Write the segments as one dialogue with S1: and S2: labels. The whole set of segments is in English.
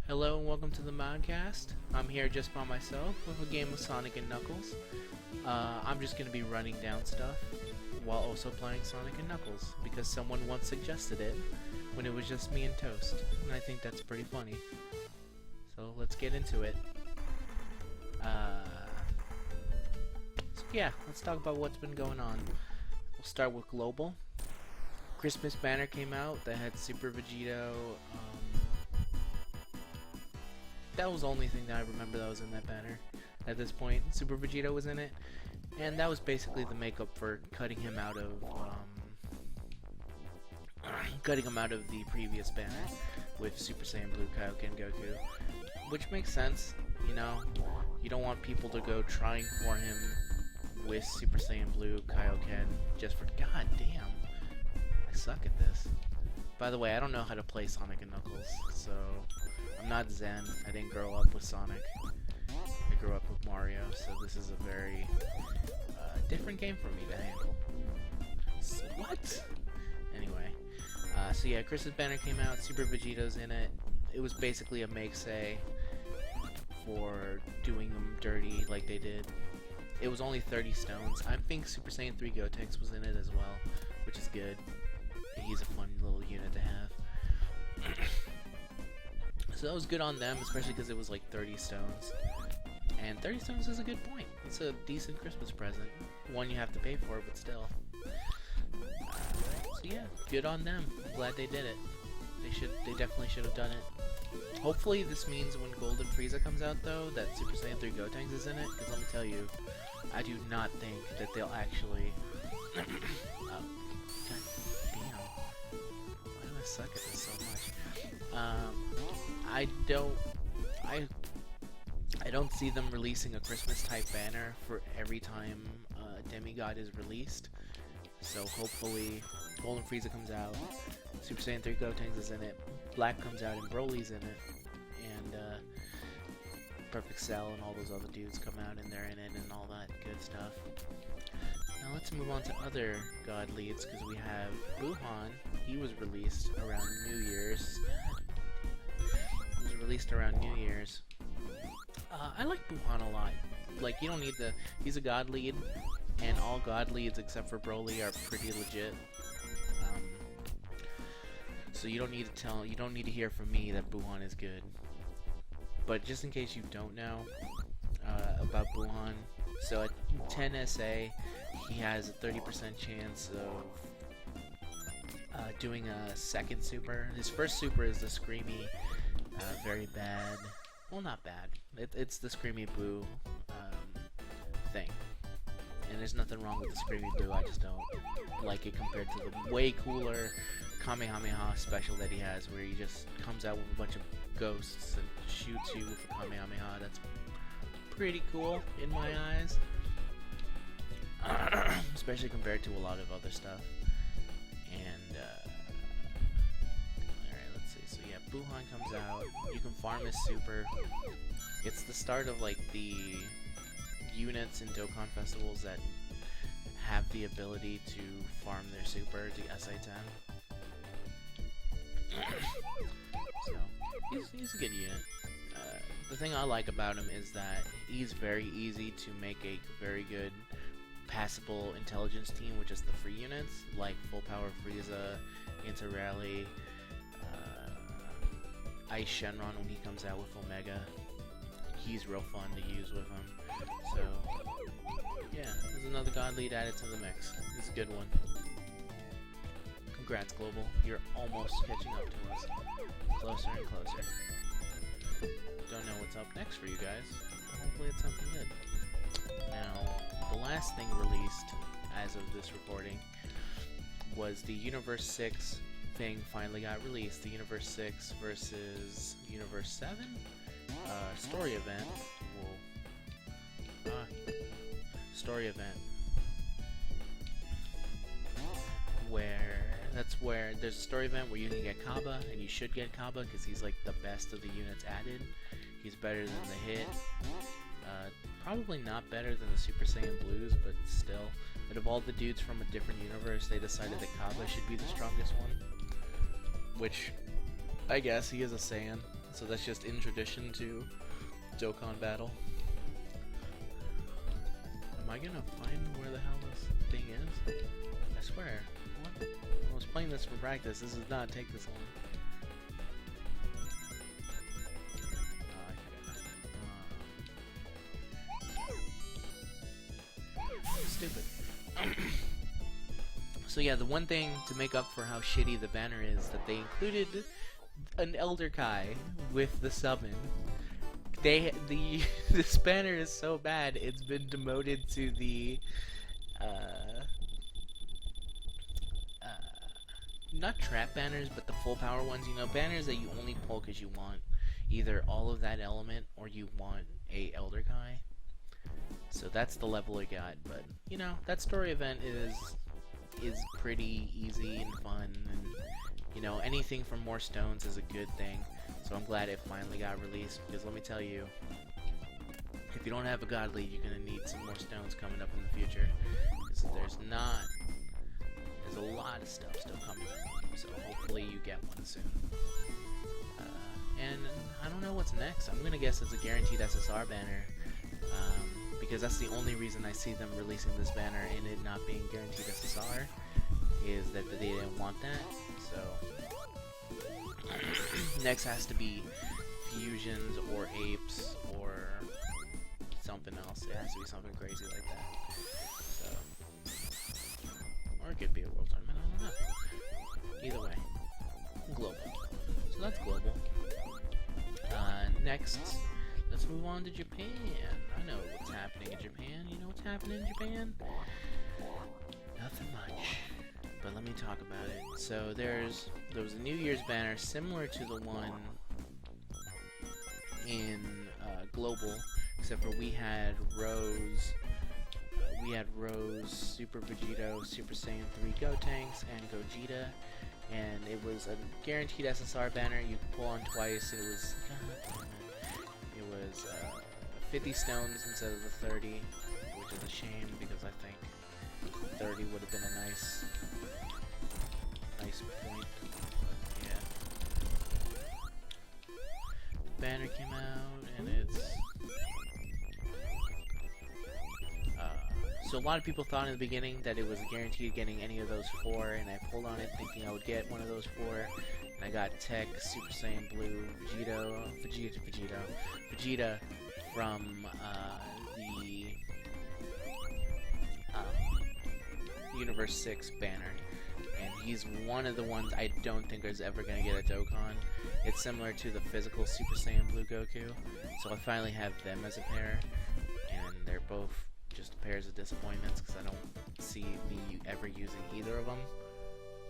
S1: Hello and welcome to the Modcast. I'm here just by myself with a game of Sonic and Knuckles. I'm just going to be running down stuff while also playing Sonic and Knuckles because someone once suggested it when it was just me and Toast, and I think that's pretty funny. So let's get into it. Let's talk about what's been going on. We'll start with Global. Christmas banner came out that had Super Vegito. That was the only thing that I remember that was in that banner at this point. Super Vegito was in it, and that was basically the makeup for cutting him out of the previous banner with Super Saiyan Blue Kaioken Goku, which makes sense. You know, you don't want people to go trying for him with Super Saiyan Blue Kaioken just for. God damn, I suck at this. By the way, I don't know how to play Sonic and Knuckles, so I'm not Zen. I didn't grow up with Sonic. I grew up with Mario, so this is a very different game for me to handle. So, what? Anyway, so yeah, Chris's banner came out. Super Vegito's in it. It was basically a make-say for doing them dirty like they did. It was only 30 stones. I think Super Saiyan 3 Gotenks was in it as well, which is good. He's a fun little unit to have. So that was good on them, especially because it was like 30 stones. And 30 stones is a good point. It's a decent Christmas present. One you have to pay for, but still. So yeah, good on them. I'm glad they did it. They definitely should have done it. Hopefully this means when Golden Frieza comes out though, that Super Saiyan 3 Gotenks is in it, because let me tell you, I do not think that they'll actually... God damn. Why do I suck at this so much? I don't see them releasing a Christmas type banner for every time Demigod is released. So hopefully Golden Frieza comes out, Super Saiyan 3 Gotenks is in it, Black comes out and Broly's in it, and Perfect Cell and all those other dudes come out and they're in it and all that good stuff. Now let's move on to other God leads, because we have Buhan. He was released around New Year's. New Year's. I like Buhan a lot. Like, you don't need the... He's a God lead, and all God leads except for Broly are pretty legit. So you don't need to hear from me that Buhan is good. But just in case you don't know about Buhan, so at 10 SA, he has a 30% chance of doing a second super. His first super is the Screamy, very bad. Well, not bad. It's the Screamy Boo thing. And there's nothing wrong with the Screamy Boo, I just don't like it compared to the way cooler Kamehameha special that he has, where he just comes out with a bunch of ghosts and shoots you with a Kamehameha. That's pretty cool in my eyes. Especially compared to a lot of other stuff. And, alright, let's see. So yeah, Buhan comes out. You can farm his super. It's the start of, like, the units in Dokkan festivals that have the ability to farm their super to SA10. So, he's a good unit. The thing I like about him is that he's very easy to make a very good passable intelligence team with just the free units, like Full Power Frieza, Inter-Rally, Ice Shenron when he comes out with Omega. He's real fun to use with him. So, yeah, there's another God lead added to the mix. It's a good one. Congrats, Global. You're almost catching up to us. Closer and closer. Don't know what's up next for you guys. Hopefully it's something good. Now, the last thing released as of this recording was the Universe 6 thing finally got released. The Universe 6 versus Universe 7 story event. Whoa. Story event. Where there's a story event where you can get Kaba, and you should get Kaba because he's like the best of the units added. He's better than the Hit. Probably not better than the Super Saiyan Blues, but still. Out of all the dudes from a different universe, they decided that Kaba should be the strongest one. Which, I guess, he is a Saiyan. So that's just in tradition to Dokkan battle. Am I gonna find where the hell this thing is? I swear. What? I was playing this for practice. This does not take this long. Stupid. So yeah, the one thing to make up for how shitty the banner is that they included an Elder Kai with the summon. This banner is so bad it's been demoted to the not trap banners, but the full power ones. You know, banners that you only pull because you want either all of that element or you want a Elder Kai. So that's the level it got, but you know, that story event is pretty easy and fun, and you know, anything for more stones is a good thing. So I'm glad it finally got released, because let me tell you, if you don't have a godly, you're gonna need some more stones coming up in the future. Because there's a lot of stuff still coming up, so hopefully you get one soon. And I don't know what's next. I'm gonna guess it's a guaranteed SSR banner. Because that's the only reason I see them releasing this banner and it not being guaranteed SSR, is that they didn't want that. So next has to be fusions or apes or something else. It has to be something crazy like that. So, or it could be a world tournament. I don't know. Either way, global. So that's global. Next, let's move on to Japan. I know what's happening in Japan. You know what's happening in Japan? Nothing much. But let me talk about it. So there was a New Year's banner similar to the one in Global, except for we had Rose, Super Vegito, Super Saiyan 3 Gotenks, and Gogeta. And it was a guaranteed SSR banner. You could pull on twice. It was 50 stones instead of the 30, which is a shame because I think 30 would have been a nice point. But yeah. The banner came out and it's so a lot of people thought in the beginning that it was guaranteed getting any of those 4, and I pulled on it thinking I would get one of those 4, and I got Tech, Super Saiyan Blue, Vegeta from the Universe 6 banner, and he's one of the ones I don't think is ever going to get a Dokkan. It's similar to the physical Super Saiyan Blue Goku, so I finally have them as a pair, and they're both just pairs of disappointments because I don't see me ever using either of them.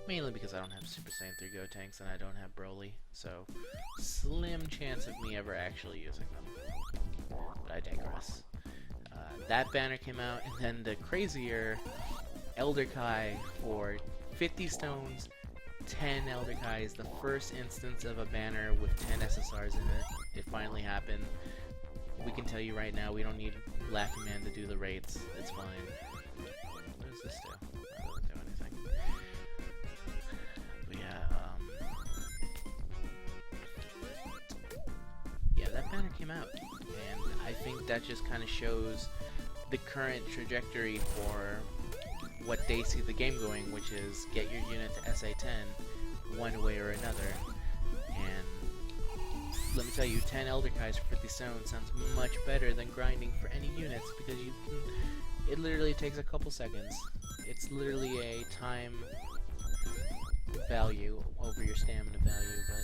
S1: Mainly because I don't have Super Saiyan 3 Gotenks and I don't have Broly, so slim chance of me ever actually using them. But I digress. That banner came out, and then the crazier Elder Kai for 50 stones, 10 Elder Kai is the first instance of a banner with 10 SSRs in it. It finally happened. We can tell you right now, we don't need Laughing Man to do the rates. It's fine. What does this do? It doesn't do anything. But yeah, that banner came out, and I think that just kind of shows the current trajectory for what they see the game going, which is get your unit to SA10 one way or another. And let me tell you, 10 Elder Kais for 50 stones sounds much better than grinding for any units, because it literally takes a couple seconds. It's literally a time value over your stamina value, but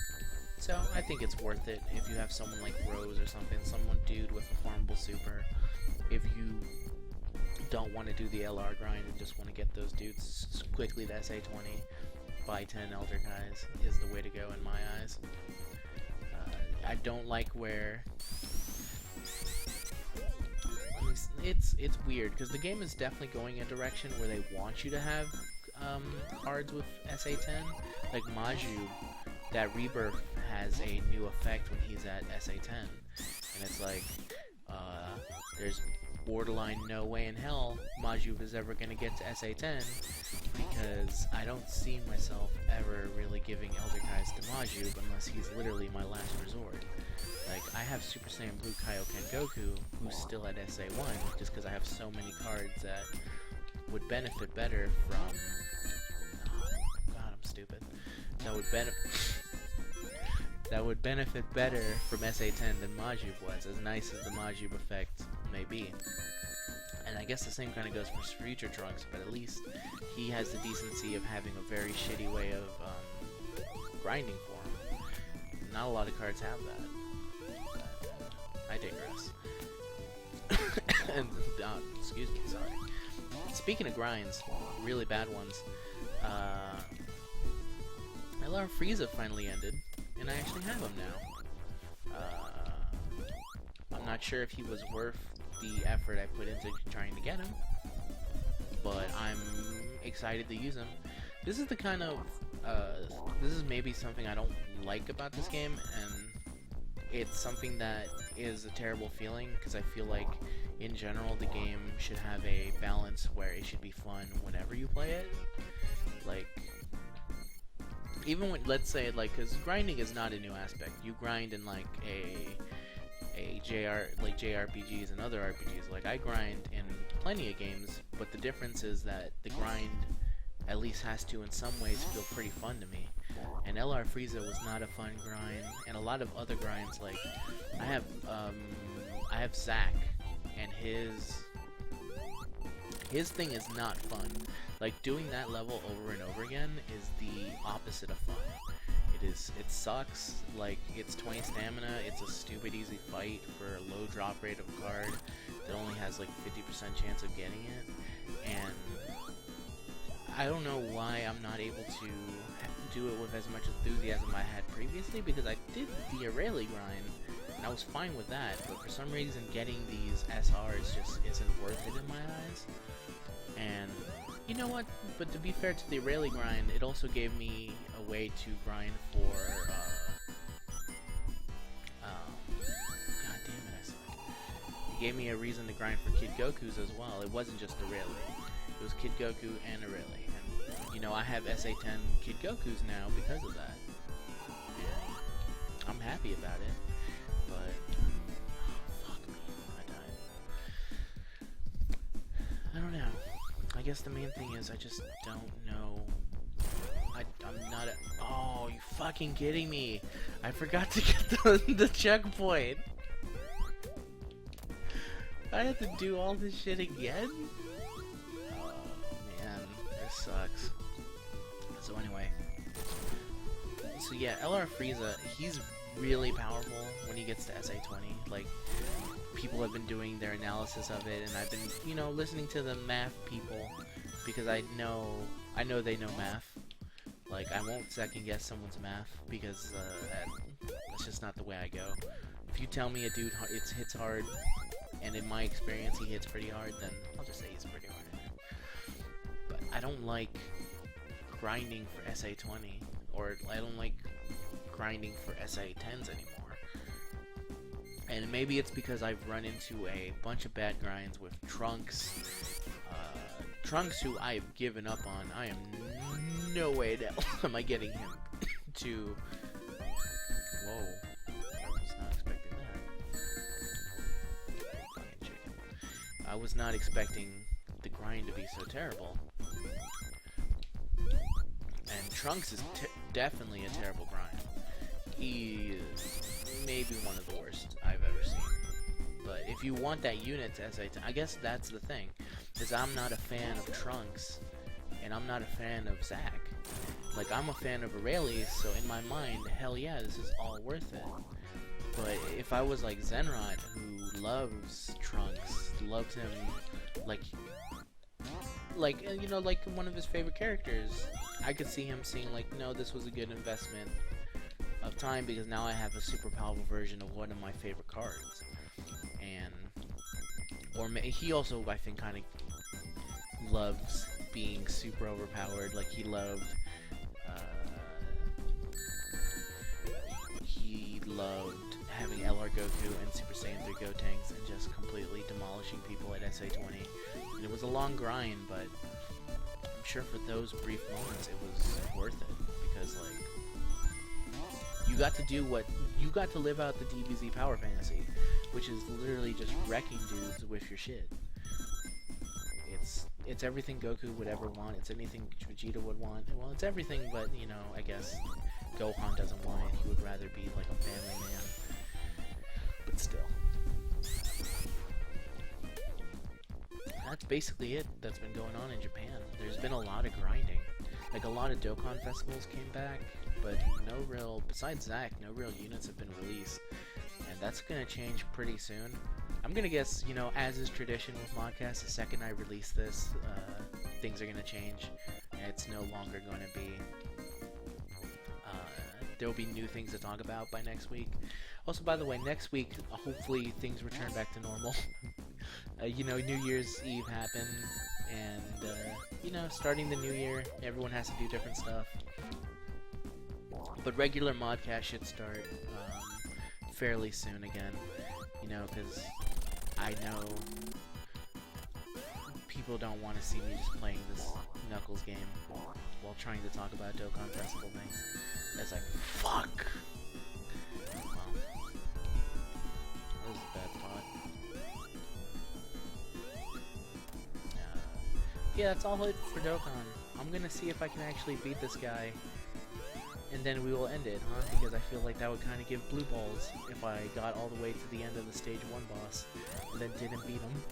S1: so I think it's worth it if you have someone like Rose or something, someone dude with a farmable super. If you don't want to do the LR grind and just want to get those dudes quickly to SA20, buy 10 Elder Kais is the way to go in my eyes. I don't like where it's weird because the game is definitely going a direction where they want you to have cards with SA10. Like Maju, that Rebirth has a new effect when he's at SA10, and it's like there's borderline no way in hell Majub is ever going to get to SA10, because I don't see myself ever really giving Elder Kais to Majub unless he's literally my last resort. Like, I have Super Saiyan Blue Kaioken Goku, who's still at SA1, just because I have so many cards that would benefit better from... Oh, God, I'm stupid. That would benefit better from SA10 than Majub was, as nice as the Majub effect may be. And I guess the same kind of goes for Future Trunks, but at least he has the decency of having a very shitty way of grinding for him. Not a lot of cards have that. I digress. And, excuse me, sorry. Speaking of grinds, really bad ones, LR Frieza finally ended, and I actually have him now. I'm not sure if he was worth the effort I put into trying to get him, but I'm excited to use him. This is the kind of, this is maybe something I don't like about this game, and it's something that is a terrible feeling, because I feel like, in general, the game should have a balance where it should be fun whenever you play it. Like, even when, let's say, like, because grinding is not a new aspect. You grind in, like, JRPGs and other RPGs. Like, I grind in plenty of games, but the difference is that the grind at least has to, in some ways, feel pretty fun to me. And LR Frieza was not a fun grind, and a lot of other grinds, like, I have Zack, and his thing is not fun. Like, doing that level over and over again is the opposite of fun. It sucks. Like, it's 20 stamina, it's a stupid easy fight for a low drop rate of a card that only has like 50% chance of getting it, and I don't know why I'm not able to do it with as much enthusiasm I had previously, because I did the Aurelie grind, and I was fine with that, but for some reason getting these SRs just isn't worth it in my eyes. And you know what? But to be fair to the Aurelie grind, it also gave me a way to grind for, God damn it, I suck. It gave me a reason to grind for Kid Goku's as well. It wasn't just Aurelie. It was Kid Goku and Aurelie. And, you know, I have SA10 Kid Goku's now because of that. And I'm happy about it. But, oh, fuck me, I died. I don't know. I guess the main thing is I just don't know. I'm not a... Oh, you fucking kidding me. I forgot to get the checkpoint. I had to do all this shit again? Oh, man. This sucks. So anyway. So yeah, LR Frieza, he's really powerful when he gets to SA20. Like, people have been doing their analysis of it, and I've been, you know, listening to the math people, because I know they know math. Like, I won't second guess someone's math, because that's just not the way I go. If you tell me a dude hits hard, and in my experience he hits pretty hard, then I'll just say he's pretty hard. But I don't like grinding for SA20, or I don't like grinding for SA10s anymore. And maybe it's because I've run into a bunch of bad grinds with Trunks. Trunks, who I have given up on. I am no way to am I getting him to... Whoa. I was not expecting that. Fucking chicken. I was not expecting the grind to be so terrible. And Trunks is definitely a terrible grind. He is maybe one of the worst I've ever seen. But if you want that unit to SA10, I guess that's the thing, is I'm not a fan of Trunks, and I'm not a fan of Zack. Like, I'm a fan of Aurelie, so in my mind, hell yeah, this is all worth it. But if I was like Zenrod, who loves Trunks, loves him like you know, like one of his favorite characters, I could see him saying like, no, this was a good investment of time, because now I have a super powerful version of one of my favorite cards. And he also, I think, kind of loves being super overpowered. Like, he loved having LR Goku and Super Saiyan 3 Gotenks and just completely demolishing people at SA20. And it was a long grind, but I'm sure for those brief moments it was worth it, because like you got to live out the DBZ power fantasy, which is literally just wrecking dudes with your shit. It's everything Goku would ever want. It's anything Vegeta would want. Well, it's everything, but you know, I guess Gohan doesn't want it. He would rather be like a family man. But still, that's basically it that's been going on in Japan. There's been a lot of grinding. Like, a lot of Dokkan festivals came back, but besides Zack, no real units have been released. And that's gonna change pretty soon. I'm gonna guess, you know, as is tradition with Modcast, the second I release this, things are gonna change. And it's no longer gonna be... there will be new things to talk about by next week. Also, by the way, next week, hopefully things return back to normal. You know, New Year's Eve happened, and, you know, starting the new year, everyone has to do different stuff. But regular Modcast should start fairly soon again, you know, because I know people don't want to see me just playing this Knuckles game while trying to talk about Dokkan Festival things. It's like, fuck! Well, that was a bad spot. Yeah, that's all it for Dokkan. I'm gonna see if I can actually beat this guy, and then we will end it, huh? Because I feel like that would kind of give blue balls if I got all the way to the end of the Stage 1 boss, and then didn't beat him.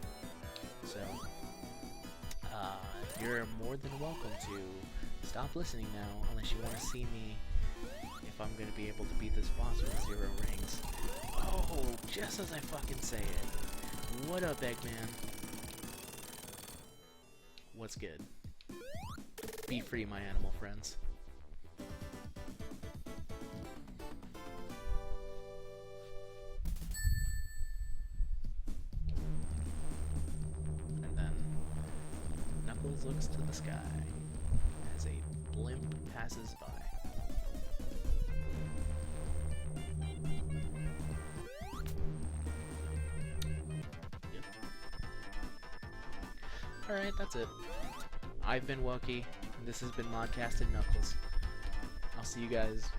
S1: So, you're more than welcome to stop listening now, unless you want to see me if I'm gonna be able to beat this boss with 0 rings. Oh, just as I fucking say it. What up, Eggman? What's good? Be free, my animal friends. And then Knuckles looks to the sky as a blimp passes by. Yep. Alright, that's it. I've been Wokey, and this has been Modcast and Knuckles. I'll see you guys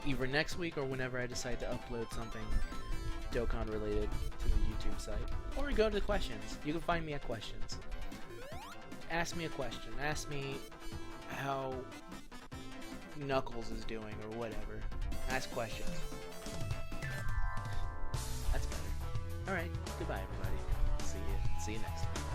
S1: either next week or whenever I decide to upload something Dokkan related to the YouTube site. Or go to the questions. You can find me at questions. Ask me a question. Ask me how Knuckles is doing or whatever. Ask questions. That's better. Alright, goodbye everybody. See you next time.